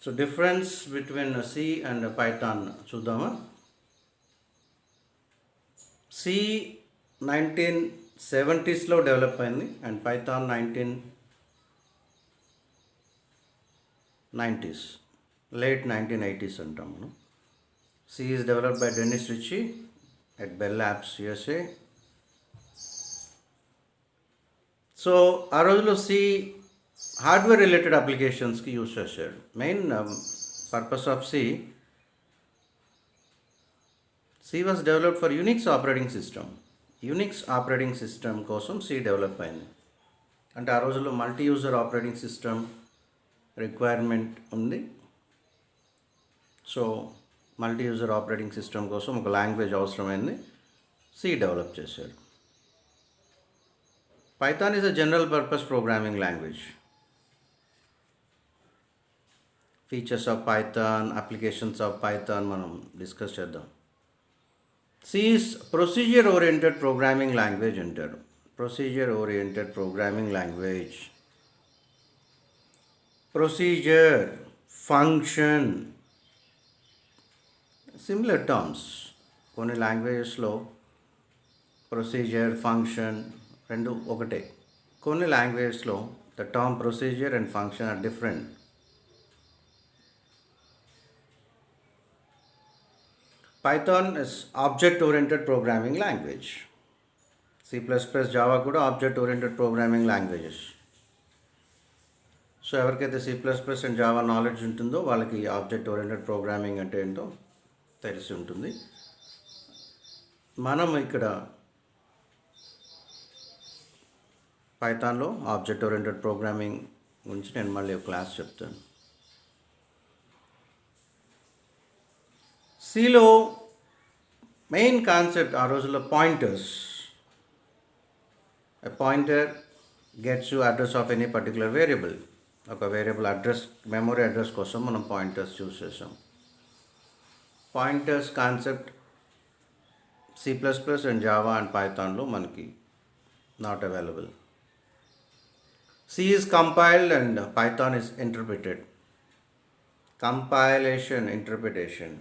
So difference between C and Python చూద్దామా. C 1970s develop అయింది and Python 1990s, late 1980s అంటాం మనం. C is developed by Dennis Ritchie at Bell Labs USA. So ఆ రోజుల్లో C hardware related అప్లికేషన్స్కి use చేశాడు. Main purpose of C was developed for Unix operating system. Unix operating system కోసం C develop అయింది. అంటే ఆ రోజుల్లో multi user operating system requirement ఉంది. So multi user operating system కోసం ఒక లాంగ్వేజ్ అవసరమైంది, సి డెవలప్ చేశాడు. Python is a general purpose programming language. Features of Python, applications of Python మనం డిస్కస్ చేద్దాం. C is procedure oriented programming language అంటారు. Procedure oriented programming language. Procedure, function, similar terms. కొన్ని లాంగ్వేజెస్లో procedure, function రెండు ఒకటే. కొన్ని లాంగ్వేజెస్లో the term procedure and function are different. Python is object-oriented programming language. C++, Java కూడా object-oriented programming languages. So ఎవరికైతే C++ and Java knowledge ఉంటుందో వాళ్ళకి ఆబ్జెక్ట్-ఓరియంటెడ్ ప్రోగ్రామింగ్ అంటే ఏంటో తెలిసి ఉంటుంది. మనం ఇక్కడ పైథాన్లో ఆబ్జెక్ట్-ఓరియంటెడ్ ప్రోగ్రామింగ్ గురించి నేను మళ్ళీ ఒక క్లాస్ చెప్తాను. సిలో మెయిన్ కాన్సెప్ట్ ఆ రోజుల్లో pointers. A pointer gets you address of any particular variable. ఒక వేరియబుల్ అడ్రస్, మెమొరీ అడ్రస్ కోసం మనం పాయింటర్స్ యూజ్ చేసాం. Pointers concept C++ and Java and పైథాన్లో మనకి not available. C is compiled and Python is interpreted. Compilation, interpretation.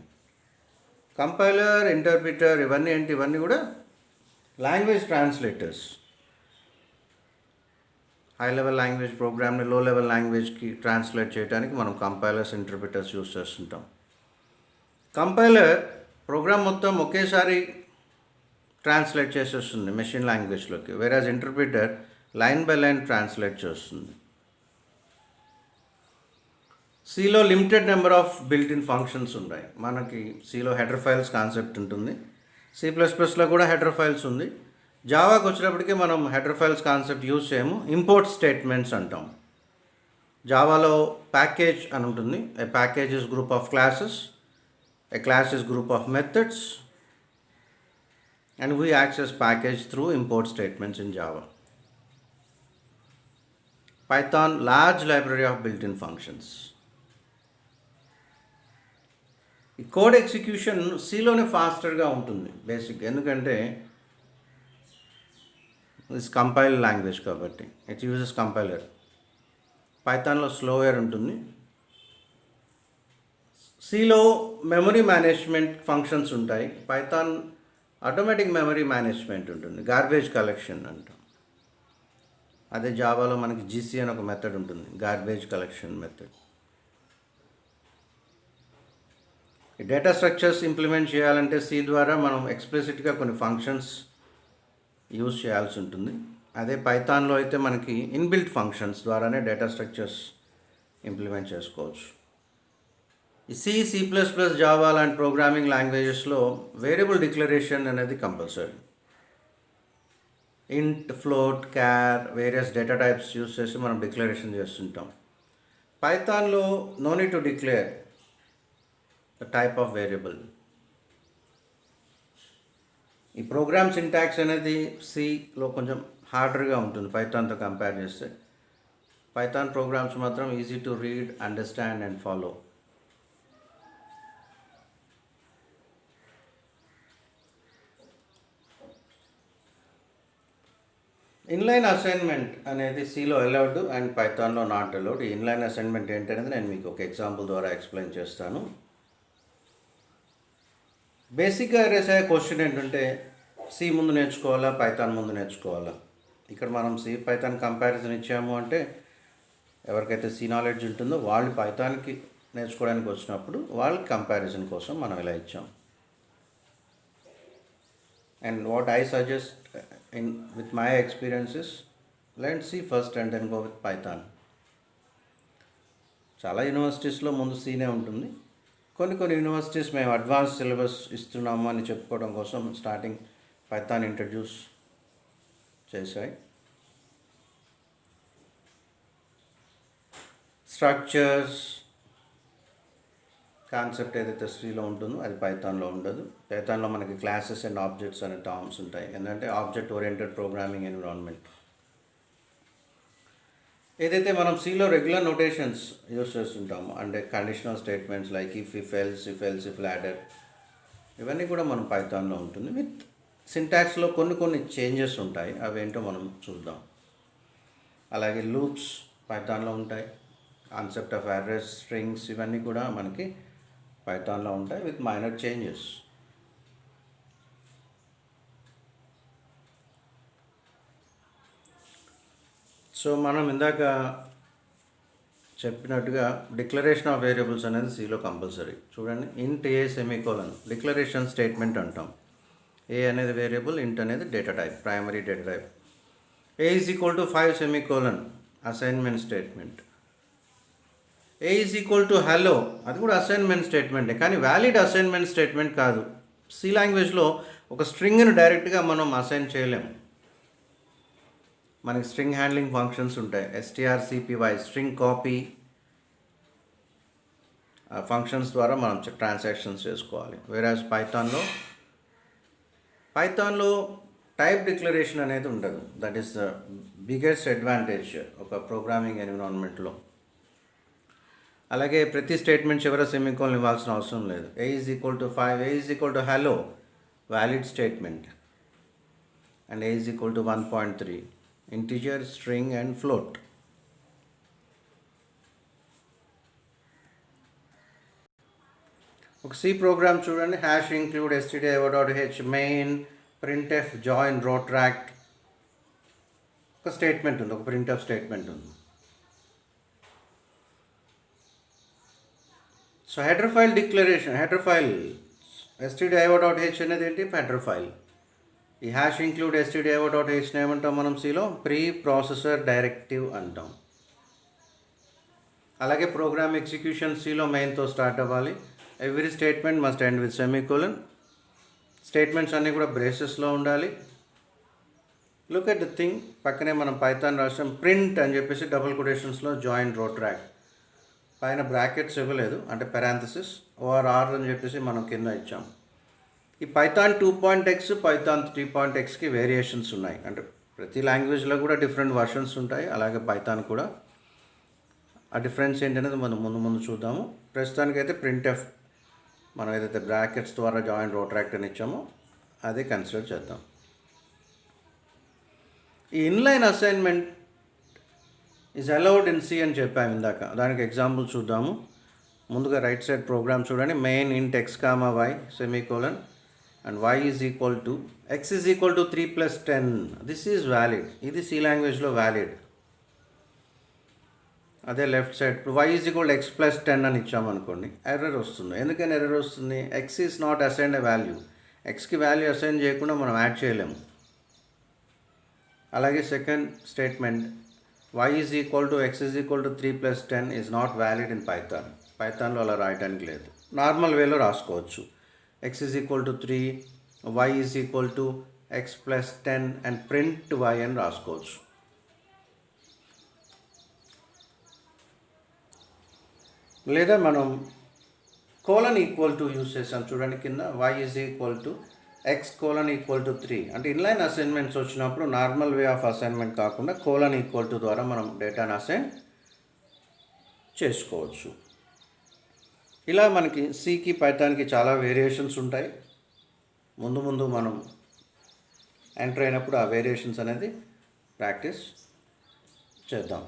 Compiler, interpreter ఇవన్నీ ఏంటి? ఇవన్నీ కూడా language translators. High level language ప్రోగ్రామ్ని లో లెవెల్ లాంగ్వేజ్కి ట్రాన్స్లేట్ చేయడానికి మనం కంపైలర్స్, ఇంటర్ప్రిటర్స్ యూజ్ చేస్తుంటాం. కంపైలర్ ప్రోగ్రామ్ మొత్తం ఒకేసారి ట్రాన్స్లేట్ చేసేస్తుంది మెషిన్ లాంగ్వేజ్లోకి, whereas interpreter line by line translate చేస్తుంది. సిలో limited number of built in functions ఉన్నాయి. మనకి సిలో హెడర్ ఫైల్స్ కాన్సెప్ట్ ఉంటుంది. C++లో కూడా హెడర్ ఫైల్స్ ఉంది. జావాకి వచ్చినప్పటికీ మనం హెడర్ ఫైల్స్ కాన్సెప్ట్ యూజ్ చేయము, ఇంపోర్ట్ స్టేట్మెంట్స్ అంటాం. జావాలో ప్యాకేజ్ అని ఉంటుంది. A package is group of classes, a class is group of methods and we access package through import statements in Java. Python, large library of built-in functions. ఈ code execution సిలోనే ఫాస్టర్గా ఉంటుంది basic, ఎందుకంటే it's compile language కాబట్టి it uses compiler. పైథాన్లో slower ఉంటుంది. సిలో memory management functions ఉంటాయి. Python automatic memory management ఉంటుంది, garbage collection అంటాం. అదే జావాలో మనకి జీసీ అని ఒక మెథడ్ ఉంటుంది, గార్బేజ్ కలెక్షన్ మెథడ్. ఈ డేటా స్ట్రక్చర్స్ ఇంప్లిమెంట్ చేయాలంటే సి ద్వారా మనం ఎక్స్ప్లిసిట్గా కొన్ని ఫంక్షన్స్ యూజ్ చేయాల్సి ఉంటుంది. అదే పైథాన్లో అయితే మనకి ఇన్బిల్ట్ ఫంక్షన్స్ ద్వారానే డేటా స్ట్రక్చర్స్ ఇంప్లిమెంట్ చేసుకోవచ్చు. ఈ C++, జావా లాంటి ప్రోగ్రామింగ్ లాంగ్వేజెస్లో వేరియబుల్ డిక్లరేషన్ అనేది compulsory. Int, float, char, various data types use చేసి మనం డిక్లరేషన్ చేస్తుంటాం. పైథాన్లో no need to declare the type of variable. ఈ ప్రోగ్రామ్ సింటాక్స్ అనేది సిలో కొంచెం హార్డర్గా ఉంటుంది పైథాన్తో కంపేర్ చేస్తే. పైథాన్ ప్రోగ్రామ్స్ మాత్రం easy to read, understand and follow. Inline assignment అనేది సిలో అలౌడ్ అండ్ పైథాన్లో నాట్ అలౌడ్. ఈ ఇన్లైన్ అసైన్మెంట్ ఏంటనేది నేను మీకు ఒక ఎగ్జాంపుల్ ద్వారా ఎక్స్ప్లెయిన్ చేస్తాను. బేసిక్గా అరేస్ అయ్యే క్వశ్చన్ ఏంటంటే సి ముందు నేర్చుకోవాలా, పైథాన్ ముందు నేర్చుకోవాలా. ఇక్కడ మనం సి పైథాన్ కంపారిజన్ ఇచ్చాము అంటే ఎవరికైతే సి నాలెడ్జ్ ఉంటుందో వాళ్ళు పైథాన్కి నేర్చుకోవడానికి వచ్చినప్పుడు వాళ్ళకి కంపారిజన్ కోసం మనం ఇలా ఇచ్చాం. And what I suggest with my experiences, learn C first and then go with Python. చాలా యూనివర్సిటీస్లో ముందు సీనే ఉంటుంది. కొన్ని యూనివర్సిటీస్ మేము అడ్వాన్స్ సిలబస్ ఇస్తున్నాము అని చెప్పుకోవడం కోసం స్టార్టింగ్ పైథాన్ ఇంట్రడ్యూస్ చేశాయి. స్ట్రక్చర్స్ కాన్సెప్ట్ ఏదైతే సిలో ఉంటుందో అది పైథాన్లో ఉండదు. పైథాన్లో మనకి క్లాసెస్ అండ్ ఆబ్జెక్ట్స్ అనే టర్మ్స్ ఉంటాయి. ఎందుకంటే ఆబ్జెక్ట్ ఓరియంటెడ్ ప్రోగ్రామింగ్ ఎన్విరాన్మెంట్. ఏదైతే మనం సిలో రెగ్యులర్ నోటేషన్స్ యూస్ చేస్తుంటాము అంటే conditional statements like if else ladder, ఇవన్నీ కూడా మనం పైథాన్లో ఉంటుంది. విత్ సింటాక్స్లో కొన్ని చేంజెస్ ఉంటాయి, అవి ఏంటో మనం చూద్దాం. అలాగే లూప్స్ పైథాన్లో ఉంటాయి. కాన్సెప్ట్ ఆఫ్ అర్రేస్, స్ట్రింగ్స్, ఇవన్నీ కూడా మనకి పైథాన్లో ఉంటాయి విత్ మైనర్ చేంజెస్. సో మనం ఇందాక చెప్పినట్టుగా డిక్లరేషన్ ఆఫ్ వేరియబుల్స్ అనేది సిలో కంపల్సరీ. చూడండి, ఇంట్ ఏ సెమీకోలన్ డిక్లరేషన్ స్టేట్మెంట్ అంటాం. ఏ అనేది వేరియబుల్, ఇంట్ అనేది data type, primary data type. A is equal to 5 semicolon assignment statement. A is equal to hello, అది కూడా అసైన్మెంట్ స్టేట్మెంటే, కానీ వ్యాలిడ్ అసైన్మెంట్ స్టేట్మెంట్ కాదు. సి లాంగ్వేజ్లో ఒక స్ట్రింగ్ను డైరెక్ట్గా మనం అసైన్ చేయలేము. మనకి స్ట్రింగ్ హ్యాండ్లింగ్ ఫంక్షన్స్ ఉంటాయి. strcpy స్ట్రింగ్ కాపీ ఫంక్షన్స్ ద్వారా మనం ట్రాన్సాక్షన్స్ చేసుకోవాలి. వేరాజ్ పైథాన్లో టైప్ డిక్లరేషన్ అనేది ఉండదు. That is the biggest advantage ఒక ప్రోగ్రామింగ్ ఎన్విరాన్మెంట్లో. అలాగే ప్రతి స్టేట్మెంట్ చివర సెమీకోలన్ ఇవ్వాల్సిన అవసరం లేదు. A is equal to 5, a is equal to hello valid statement, and a is equal to 1.3 integer, string and float. ఒక సి ప్రోగ్రామ్ చూడండి. Hash include stdio.h main printf join Rotaract. ఒక statement ఉంది, ఒక printf statement ఉంది. So header file declaration, header file stdio.h అనేది ఏంటి? Header file. ఈ hash include stdio.h ఏమంటాం మనం సిలో? ప్రీ ప్రాసెసర్ డైరెక్టివ్ అంటాం. అలాగే ప్రోగ్రామ్ ఎగ్జిక్యూషన్ సిలో మెయిన్తో స్టార్ట్ అవ్వాలి. Every statement must end with semicolon. Statements అన్నీ కూడా బ్రేసెస్లో ఉండాలి. లుక్ ఎట్ ద థింగ్, పక్కనే మనం పైథాన్ రాసాం ప్రింట్ అని చెప్పేసి డబుల్ కొటేషన్స్లో జాయిన్ రోట్రాక్ట్. పైన బ్రాకెట్స్ ఇవ్వలేదు, అంటే పెరాంథసిస్ ఓఆర్ఆర్ అని చెప్పేసి మనం కింద ఇచ్చాం. ఈ పైథాన్ 2.x, పైథాన్ 3.xకి వేరియేషన్స్ ఉన్నాయి. అంటే ప్రతి లాంగ్వేజ్లో కూడా డిఫరెంట్ వర్షన్స్ ఉంటాయి. అలాగే పైథాన్ కూడా. ఆ డిఫరెన్స్ ఏంటనేది మనం ముందు చూద్దాము. ప్రస్తుతానికైతే printf మనం ఏదైతే బ్రాకెట్స్ ద్వారా జాయిన్ రోట్రాక్ట్ అని ఇచ్చామో అదే కన్సిడర్ చేద్దాం. ఈ inline assignment is allowed in C అని చెప్పాము ఇందాక. దానికి ఎగ్జాంపుల్ చూద్దాము. ముందుగా రైట్ సైడ్ ప్రోగ్రామ్ చూడండి. Main int x, y semicolon and y is equal to x is equal to 3 plus 10. This is valid. ఇది సి లాంగ్వేజ్లో వ్యాలిడ్. అదే left side y is equal to x plus 10 అని ఇచ్చామనుకోండి, error వస్తుంది. ఎందుకని error వస్తుంది? x is not assigned a value. xకి value assign చేయకుండా మనం యాడ్ చేయలేము. అలాగే second statement y is equal to x is equal to 3 plus 10 is not valid in Python. పైథాన్లో అలా రాయడానికి లేదు. నార్మల్ వేలో రాసుకోవచ్చు. x is equal to 3, y is equal to x plus 10 and print y అని రాసుకోవచ్చు. లేదా మనం కోలన్ ఈక్వల్ టు యూస్ చేసాం చూడండి కింద. y is equal to x colon equal to 3. అంటే ఇన్లైన్ అసైన్మెంట్స్ వచ్చినప్పుడు నార్మల్ వే ఆఫ్ అసైన్మెంట్ కాకుండా కోలన్ ఈక్వల్ టు ద్వారా మనం డేటాను అసైన్ చేసుకోవచ్చు. ఇలా మనకి సికి పైథాన్కి చాలా వేరియేషన్స్ ఉంటాయి. ముందు మనం ఎంటర్ అయినప్పుడు ఆ వేరియేషన్స్ అనేది ప్రాక్టీస్ చేద్దాం.